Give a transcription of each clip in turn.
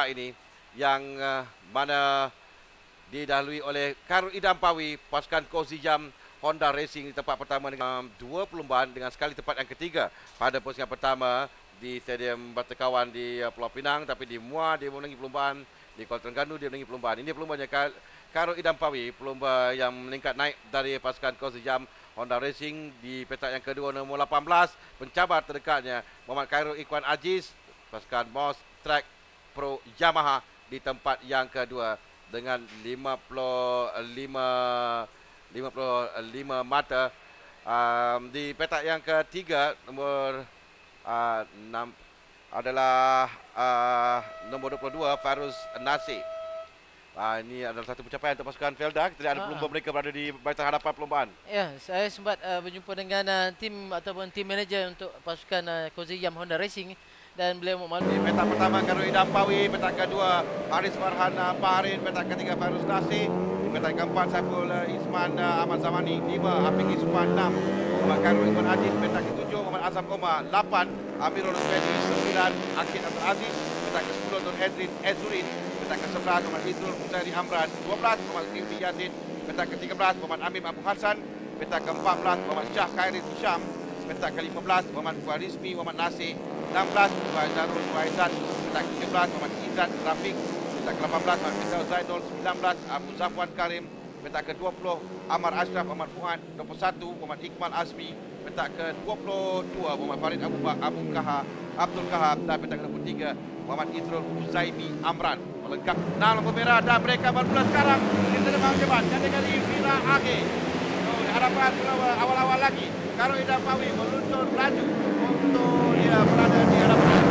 ini yang mana didahului oleh Khairul Idham Pawi, pasukan Kozi Jam Honda Racing di tempat pertama dengan 2 perlumbaan dengan sekali tempat yang ketiga pada posisi yang pertama di Stadium Batakawan di Pulau Pinang, tapi di Muar dia menangi perlumbaan, di Kuala Terengganu dia menangi perlumbaan. Ini perlumbanya Khairul Idham Pawi, pelumba yang meningkat naik dari pasukan Kozi Jam Honda Racing di petak yang kedua nombor 18. Pencabar terdekatnya Muhammad Khairul Ikhwan Aziz, pasukan Moss Track Pro Yamaha di tempat yang kedua dengan 55 mata. Di petak yang ketiga nombor 6 adalah nombor 22 Farus Nasir. Ini adalah satu pencapaian untuk pasukan Felda. Kita lihat ada pelumba mereka berada di barisan hadapan perlumbaan. Ya, saya sempat berjumpa dengan tim ataupun tim manager untuk pasukan Kozi Jam Honda Racing dan beliau memaklumi. Di petak pertama Khairul Idham Pawi, petak kedua Haris Farhan Paharin, petak ketiga Farus Nasir, di petak keempat Saiful Isman Ahmad Zamani, 5 Afiq Isman, 6 Muhammad Khairul Ikhwan Aziz, petak ke-7 Muhammad Azam Omar, 8 Amirul Fedi, 9 Akid Abdul Aziz, petak ke-10 Nur Edrin Ezurin, petak ke-11 Muhammad Izrul Muzairi Amran, 12 Muhammad Tifli Yazid, petak ke-13 Muhammad Amim Abu Hassan, petak ke-14 Muhammad Syah Khairil Hisham, petak ke-15 Muhammad Fuarizmi Muhammad Nasir, 16 Faizarul Faizat, petak ke-17 Muhammad Izzat Rafiq, petak ke-18 Muhammad Misal Zainul, 19 Abu Zafwan Karim, petak ke-20 Amar Ashraf Ahmad Fuad, 21 Muhammad Iqmal Azmi, petak ke-22 Muhammad Farid Abdul Kahab, dan petak ke-23 Muhammad Izrul Uzaimi Amran. Melengkap 6 lampu merah dan mereka bermula sekarang. Kita memang cepat. Jadi kali Fira Age. Di hadapan awal-awal lagi. Khairul Idham Pawi meluncur laju untuk dia berada di hadapan.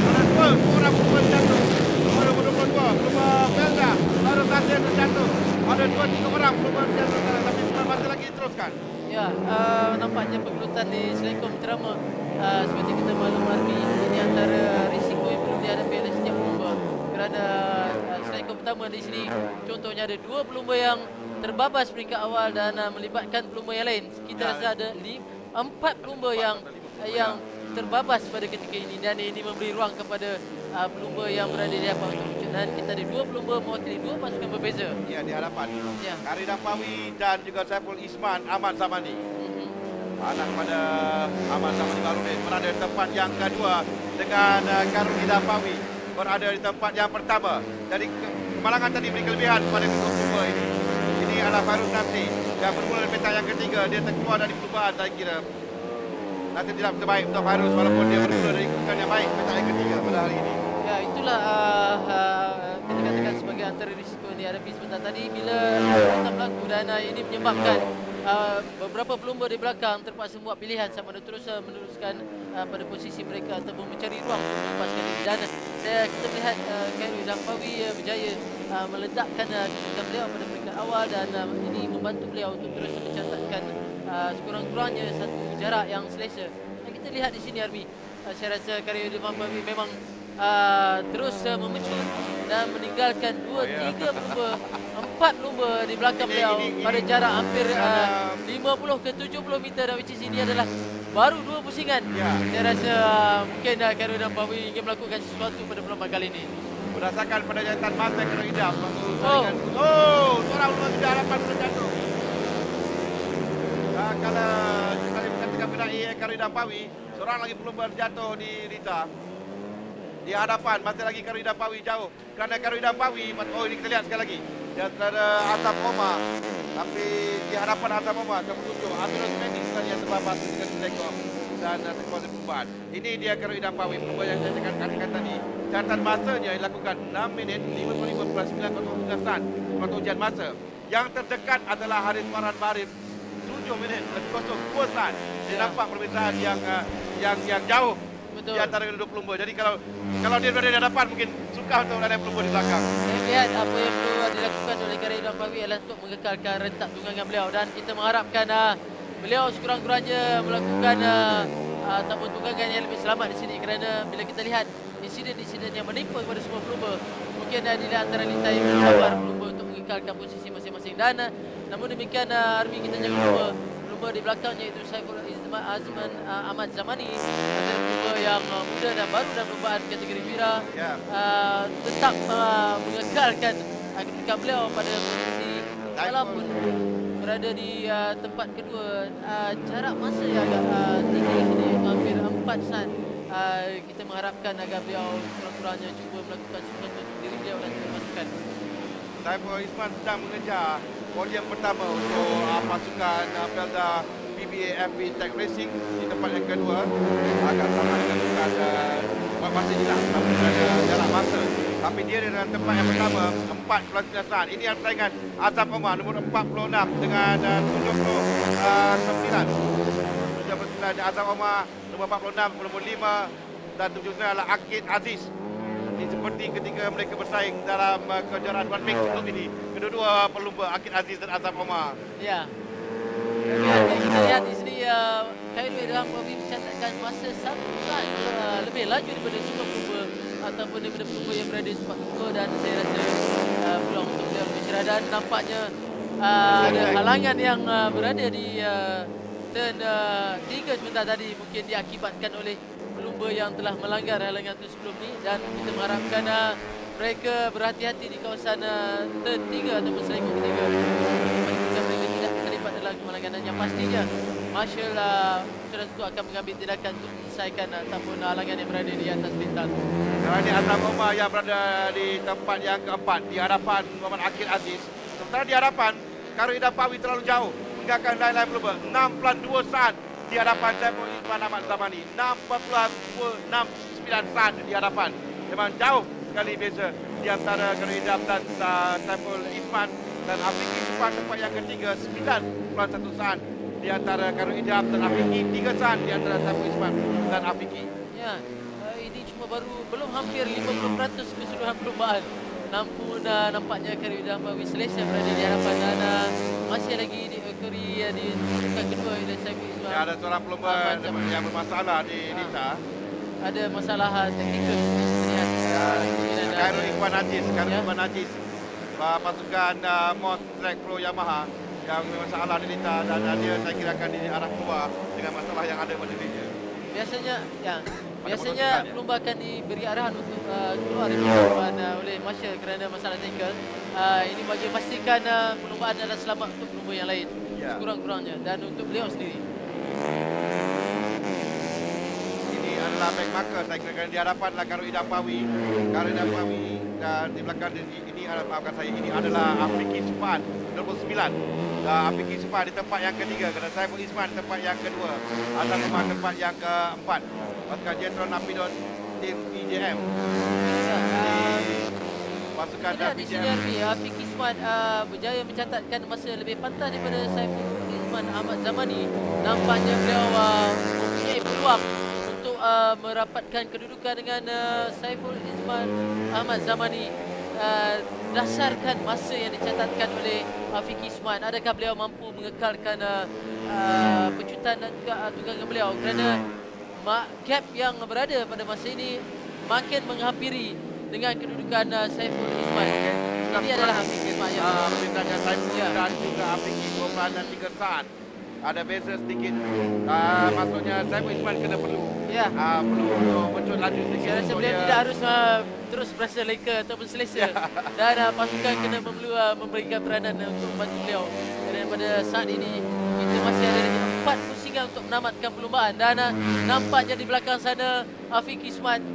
Ada dua pelumba jatuh. Nomor 22 pelumba Felda Farus Nasir terjatuh. Ada 2-3 orang pelumba jatuh, tapi masih lagi diteruskan. Ya, nampaknya pergelutan di Selekom Terama. Seperti kita maklum Armi, ini antara risiko yang perlu dihadapi oleh setiap pelumba. Kerana Selekom pertama di sini, contohnya ada 2 pelumba yang terbabas peringkat awal dan melibatkan pelumba yang lain. Kita rasa ada 4 pelumba yang terbabas pada ketika ini, dan ini memberi ruang kepada pelumba yang berada di hadapan untuk wujud. Dan kita ada 2 pelumba mewakili 2 pasukan berbeza. Ya, di hadapan. Ya. Khairul Idham Pawi dan juga Saiful Isman Ahmad Zamani. Anak pada Ahmad Zamani Barudin berada di tempat yang kedua dengan Khairul Idham Pawi berada di tempat yang pertama. Jadi kemalangan tadi beri kelebihan kepada kedua pelumba ini. Ini adalah Farus Nasir yang bermula dari petak yang ketiga. Dia terkeluar dari perlumbaan, saya kira. Nanti tidak terbaik untuk Farus walaupun dia bermula dari kedudukan yang baik petak yang ketiga pada hari ini. Ya, itulah kita katakan sebagai antara risiko yang dihadapi sebentar tadi bila tak berlaku, dan ini menyebabkan beberapa pelumba di belakang terpaksa membuat pilihan sama ada terus meneruskan pada posisi mereka ataupun mencari ruang untuk melepaskan diri. Dan kita melihat Khairul Idham Pawi berjaya meletakkan kedudukan beliau pada peringkat awal, dan ini membantu beliau untuk terus mencatatkan sekurang-kurangnya satu jarak yang selesa. Dan kita lihat di sini Armi, saya rasa Khairul Idham Pawi memang terus memecut dan meninggalkan 2-3 pelumba, 4 pelumba di belakang beliau pada jarak hampir 50 ke 70 meter, dan which is ini adalah baru 2 pusingan. Saya rasa mungkin Khairul Idham Pawi ingin melakukan sesuatu pada perlombaan kali ini. Berdasarkan pada jangkaan masa Khairul Idham, seorang pelumba di hadapan terjatuh. Kalau sekali berkatakan penai Khairul Idham Pawi, seorang lagi pelumba jatuh di Rita. Di hadapan masih lagi Khairul Idham Pawi jauh. Kerana Khairul Idham Pawi, ini kita lihat sekali lagi. Dia ada Azam Omar. Tapi di hadapan Azam Omar kemudian Amirul Fedi yang terbabas dengan Selekom dan terkuasa perlumbaan. Ini dia Khairul Idham Pawi, pelumba yang saya katakan tadi. Catatan masanya dilakukan 6 minit 55.9 waktu ujian masa. Yang terdekat adalah Haris Farhan Barim, 7 minit lebih kosong 2 saat. Dia nampak perbezaan yang jauh. Betul. Di antara kedua pelumba. Jadi kalau dia berada di hadapan, mungkin sukar untuk ada pelumba di belakang. Saya lihat apa yang perlu dilakukan oleh Khairul Idham Pawi adalah untuk mengekalkan rentak tunggangan beliau, dan kita mengharapkan beliau sekurang-kurangnya melakukan ataupun tunggangan yang lebih selamat di sini, kerana bila kita lihat insiden-insiden yang menimpa kepada semua pelumba, mungkin adalah antara lintai bersabar pelumba untuk mengekalkan posisi masing-masing. Dan namun demikian Armi, kita jangan lupa pelumba di belakangnya iaitu Saiful Azman Ahmad Zamani, adalah pelumba yang muda dan baru dalam perlombaan kategori Wira. Tetap mengekalkan kedudukan beliau pada posisi walaupun berada di tempat kedua. Jarak masa yang agak tinggi ini, hampir 4 saat. Kita mengharapkan agar beliau kurang-kurangnya cuba melakukan sesuatu untuk diri beliau dan juga pasukan. Saiful Isman sedang mengejar podium pertama untuk pasukan Pelda PBA FB Tech Racing di tempat yang kedua. Agak sama dengan bukan masih jelas sama dengan jarak masa. Tapi dia dengan tempat yang pertama 4 saat. Ini yang saingan Azam Omar nombor 46 dengan 79. 79 Azam Omar nombor 46, nombor 5 dan 79 adalah Akid Aziz. Ini seperti ketika mereka bersaing dalam kejuaraan One Mix untuk ini. Kedua-dua pelumba Akid Aziz dan Azam Omar. Ya. Kita lihat di sini Khairul Idham mencatatkan masa 1 saat lebih laju daripada semua pelumba ataupun daripada pelumba yang berada di spot kedua, dan saya rasa peluang untuk beliau bercerah. Dan nampaknya ada halangan yang berada di turn 3 sebentar tadi, mungkin diakibatkan oleh pelumba yang telah melanggar halangan itu sebelum ni, dan kita mengharapkan mereka berhati-hati di kawasan turn 3 ataupun selekong ketiga. Pastikan mereka tidak terlibat dalam kemalangan, dan yang pastinya Marshal sudah tentu akan mengambil tindakan untuk menyelesaikan ataupun halangan yang berada di atas bintang. Sekarang ini Azam Omar yang berada di tempat yang keempat di hadapan Muhammad Akid Aziz. Sementara di hadapan Khairul Idham Pawi terlalu jauh meninggalkan lain-lain pelumba. 6.2 saat di hadapan Saiful Isman Ahmad Zamani. 6.269 saat di hadapan. Memang jauh sekali beza di antara Khairul Idham dan Saiful Isman. Dan Afiki Suphan tempat yang ketiga 9.1 saat di antara Khairul Idham dan Afiki. 3 saat di antara Saiful Isman dan Afiki. Ya, ini cuma belum hampir 50% keseluruhan perlombaan. Namun nampaknya Khairul Idham Pawi Selesa berada di hadapan, dan masih lagi di tempat kedua oleh Saiful Isman. Ya, ada seorang pelumba yang bermasalah di Nita. Ada masalah teknikal. Khairul Ikhwan Aziz, pasukan Moss Track Pro Yamaha yang bermasalah di Nita, dan dia saya kira akan diarah keluar dengan masalah yang ada pada dirinya. Biasanya pelumba akan diberi arahan untuk keluar dari perlombaan oleh Marshal kerana masalah teknikal. Ini bagi memastikan perlombaan adalah selamat untuk pelumba yang lain, sekurang-kurangnya, dan untuk beliau sendiri. Ini adalah back marker, saya kira di hadapan adalah Khairul Idham Pawi. Dan di belakang ini adalah Afiki Suphan nombor 9. Afiki Suphan di tempat yang ketiga, kerana Saiful Isman di tempat yang kedua, Azam Omar tempat yang keempat. Pasukan Jetron Napidon tim PJM. Pasukan PJM. Afiki Suphan berjaya mencatatkan masa lebih pantas daripada Saiful Isman Ahmad Zamani. Nampaknya beliau mempunyai peluang untuk merapatkan kedudukan dengan Saiful Isman Ahmad Zamani. Dasarkan masa yang dicatatkan oleh Afiki Suphan, adakah beliau mampu mengekalkan pecutan dan juga tunggangan beliau, kerana gap yang berada pada masa ini makin menghampiri dengan kedudukan Saiful Isman. Ini adalah Afiki Suphan yang Perbezaannya Saiful dan juga Afiki 2.3 saat. Ada beza sedikit. Maksudnya Saiful Isman kena perlu untuk mencut laju sedikit. Saya rasa beliau tidak harus terus berasa leka ataupun selesa. Dan pasukan kena perlu memberikan peranan untuk membantu beliau. Kerana pada saat ini kita masih ada lagi 4 pusingan untuk menamatkan perlombaan. Dan nampaknya di belakang sana Afiki Suphan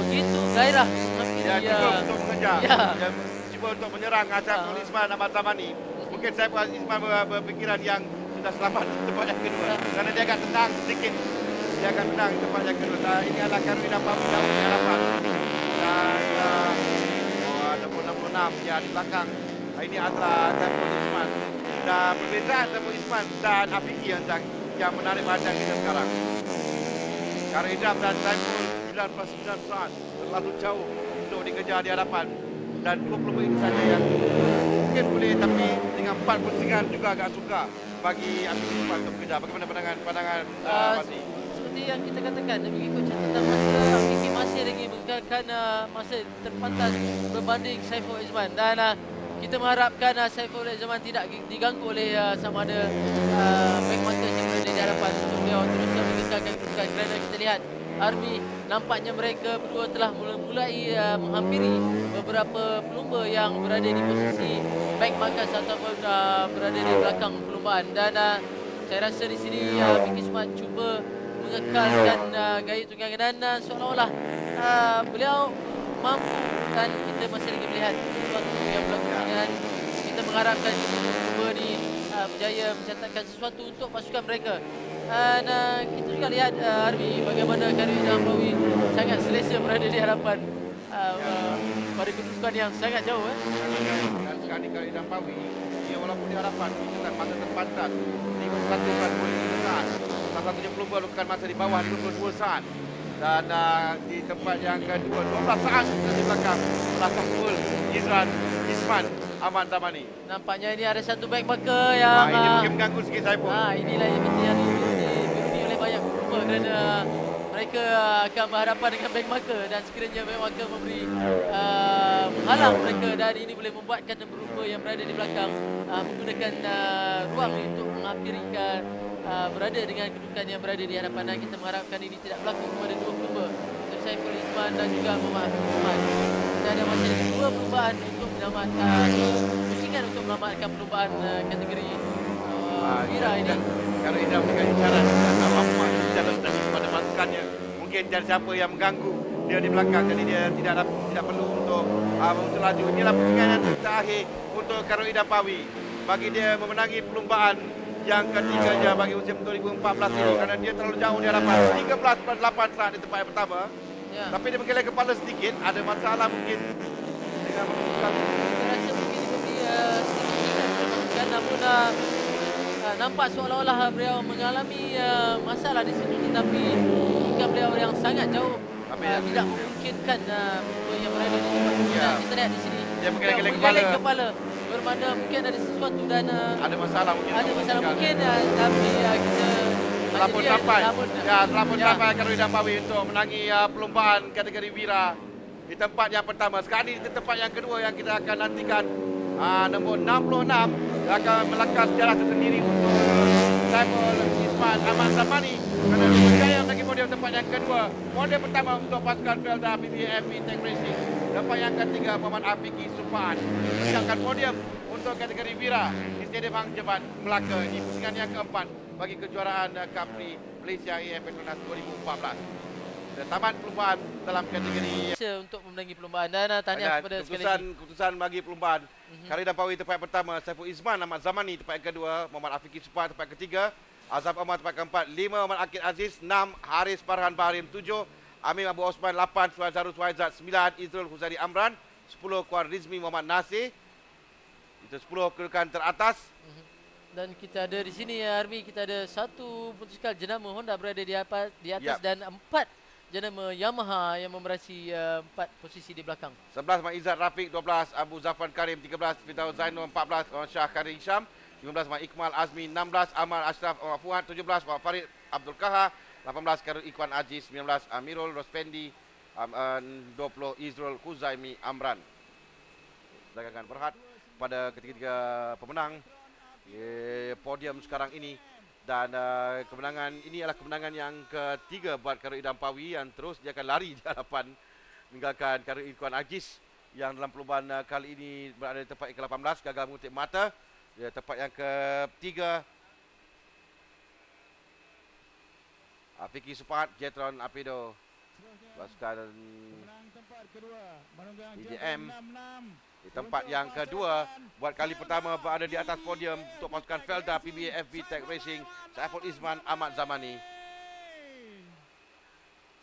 begitu gairah. Dia cuba untuk mengejar. Dia cuba untuk menyerang Saiful Isman Ahmad Zamani. Mungkin Saiful Isman berfikiran yang sudah selamat di tempat yang kedua, kerana dia agak tenang sedikit. Dia akan tenang di tempat yang kedua. Ini adalah Khairul Idham Pawi di hadapan. Dan nombor 66 dia di belakang. Ini adalah Saiful Isman. Dan perbezaan Saiful Isman dan Afiki yang menarik perhatian kita sekarang. Khairul Idham dan Saiful 9+9 saat terlalu jauh untuk dikejar di hadapan. Dan 20 ini saja yang mungkin boleh, tapi dengan 4 pusingan juga agak suka bagi Afiki Suphan untuk mengejar. Bagaimana pandangan Fazli? Seperti yang kita katakan, mengikut catatan masa, Afiki masih lagi mengekalkan masa terpantas berbanding Saiful Isman. Dan kita mengharapkan Saiful Zaman tidak diganggu oleh sama ada back marker yang berada di hadapan untuk beliau terus mengekalkan kedudukan, kerana kita lihat Army nampaknya mereka berdua telah mulai menghampiri beberapa pelumba yang berada di posisi back markers ataupun berada di belakang perlumbaan. Dan saya rasa di sini Vicky Smart cuba mengekalkan gaya tunggangan dan seolah-olah beliau mampu, dan kita masih lagi melihat sesuatu yang berlaku, dan kita mengharapkan cuba ni berjaya mencatatkan sesuatu untuk pasukan mereka. Dan kita juga lihat Army bagaimana Khairul Idampawi sangat selesa berada di hadapan pada kedudukan yang sangat jauh. Dan sekarang Khairul Idampawi, dia walaupun di hadapan kita masa terpantas 51 saat. Salah satunya pelumba lukan masa di bawah 22 saat. Dan di tempat yang kedua 12 saat di belakang Saiful Isman Ahmad Zamani. Nampaknya ini ada satu back marker yang ini mungkin mengganggu sikit Saiful. Inilah yang diikuti oleh banyak pelumba, kerana mereka akan berhadapan dengan back marker, dan sekiranya back marker memberi menghalang mereka, dan ini boleh membuatkan pelumba yang berada di belakang menggunakan ruang untuk menghampiri berada dengan kedudukan yang berada di hadapan, dan kita mengharapkan ini tidak berlaku kepada dua pelumba, untuk Saiful Isman dan juga Muhammad Ahmad. Kita ada masih dua perlumbaan untuk menyelamatkan pusingan untuk melamatkan perlumbaan kategori Wira ini. Kalau Ida dengan isyarat Muhammad jalan tadi kepada pasukannya, mungkin cari siapa yang mengganggu dia di belakang, jadi dia tidak perlu untuk laju. Inilah pusingan yang terakhir untuk Khairul Idampawi bagi dia memenangi perlumbaan yang ketiganya bagi musim 2014 ini, kerana dia terlalu jauh di hadapan 13/8 saat di tempat yang pertama. Tapi dia menggeleng kepala sedikit, ada masalah mungkin dengan menunjukkan. Saya rasa mungkin dia sedikit, namun nampak seolah-olah beliau mengalami masalah di situ, tetapi bukan beliau yang sangat jauh, tidak memungkinkan yang berada di tempat. Kita lihat di sini dia menggeleng kepala, bermakna mungkin ada sesuatu dan ada masalah mungkin. Ada masalah mungkin, tapi kita terlampau sampai Khairul Idampawi untuk menangi perlombaan kategori Wira di tempat yang pertama. Sekarang ini di tempat yang kedua yang kita akan nantikan, nombor 66 akan melangkah sejarah tersendiri untuk Saiful Isman Ahmad Zamani, kerana berjaya menangi podium tempat yang kedua. Podium pertama untuk pasukan Felda PBFB Tech Racing. Tempat yang ketiga Muhammad Afiki Supan. Sedangkan podium untuk kategori Wira di Stadium Hang Jebat Melaka di pusingan yang keempat bagi kejuaraan Capri Malaysia AF Petronas 2014. Dan tamat perlombaan dalam kategori untuk memenangi perlombaan, dan tahniah kepada sekali lagi. Keputusan bagi perlombaan. Khairul Idampawi tempat pertama, Saiful Isman Ahmad Zamani tempat yang kedua, Muhammad Afiki Supan tempat ketiga, Azam Ahmad tempat keempat, 5 Muhammad Akid Aziz, 6 Haris Farhan Bahrim, 7 Amir Abu Osman, 8 Suhaizarul Suhaizat, 9 Izrul Huzari Amran, 10 Kuar Rizmi Muhammad Nasir. Itu 10 kedudukan teratas. Dan kita ada di sini Army, kita ada satu motosikal jenama Honda berada di atas dan 4 jenama Yamaha yang memerasi 4 posisi di belakang. 11 Mak Izzat Rafiq, 12 Abu Zafran Karim, 13 Firdaus Zainul, 14 Syah Karim Hisham, 15 Mak Ikmal Azmi, 16 Amal Ashraf Ahmad Fuad, 17 Mak Farid Abdul Kahar, 18 Khairul Ikhwan Aziz, 19 Amirul Rospendi, 20 Izrul Huzaimi Amran. Dagangan berhad pada ketiga pemenang podium sekarang ini. Dan kemenangan ini adalah kemenangan yang ketiga buat Khairul Idampawi, yang terus dia akan lari di hadapan meninggalkan Khairul Ikhwan Aziz yang dalam perlombaan kali ini berada di tempat yang ke-18, gagal mengutip mata. Dia tempat yang ketiga Afiki Supat, Jetron Apido, pasukan IJM. Di tempat yang kedua, buat kali pertama berada di atas podium untuk pasukan Felda PBFB Tech Racing, Saiful Isman Ahmad Zamani.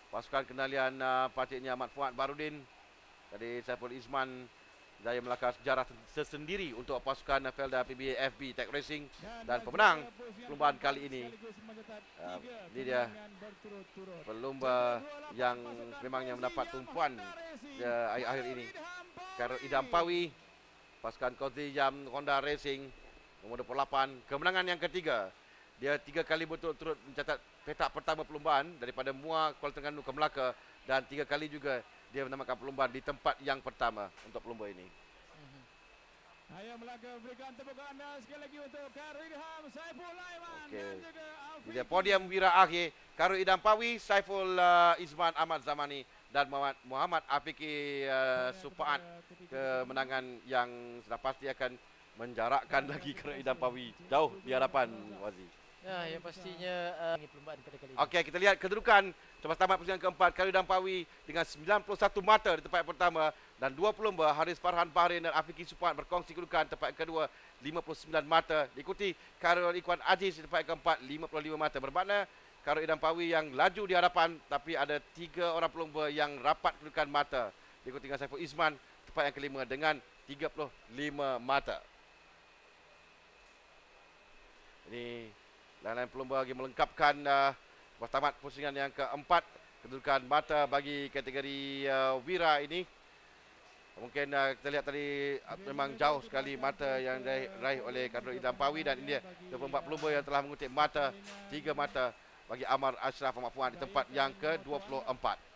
Pasukan kendalian patiknya Ahmad Fuad Barudin. Tadi Saiful Isman jaya melangkah sejarah tersendiri untuk pasukan Felda PBFB Tech Racing, dan pemenang perlombaan kali ini. Ini dia pelumba yang memangnya mendapat tumpuan akhir-akhir ini. Khairul Idampawi, pasukan Kozi Jam Honda Racing nomor 28, kemenangan yang ketiga. Dia 3 kali berturut-turut mencatat petak pertama perlombaan daripada Muar Kuala Terengganu ke Melaka, dan 3 kali juga dia menamakan perlombaan di tempat yang pertama untuk perlombaan ini. Ayah Melaka berikan tepuk anda sekali lagi untuk Khairul Idham, Saiful Aiman dan juga Afiq. Dia podium wira akhir Khairul Idham Pawi, Saiful Izman Ahmad Zamani dan Muhammad Afiqi Supaat. Kemenangan yang sudah pasti akan menjarakkan lagi Khairul Idham Pawi jauh di hadapan Wazi. Ya, yang pastinya ini perlombaan pada kali ini. Okey, kita lihat kedudukan selepas tamat pusingan keempat Khairul Idham Pawi dengan 91 mata di tempat pertama dan 2 pelumba Haris Farhan Bahrain dan Afiqi Supaat berkongsi kedudukan tempat kedua 59 mata, diikuti Khairul Ikhwan Aziz di tempat keempat 55 mata. Bermakna Khairul Idham Pawi yang laju di hadapan, tapi ada 3 orang pelumba yang rapat kedudukan mata, diikuti dengan Saiful Izman tempat yang kelima dengan 35 mata. Ini lain-lain pelumba lagi melengkapkan selepas tamat pusingan yang keempat kedudukan mata bagi kategori wira ini. Mungkin kita lihat tadi memang jauh sekali mata yang diraih oleh Khairul Idham Pawi dan ini 24 pelumba yang telah mengutip mata 3 mata bagi Amar Ashraf Ahmad Fuad di tempat yang ke-24.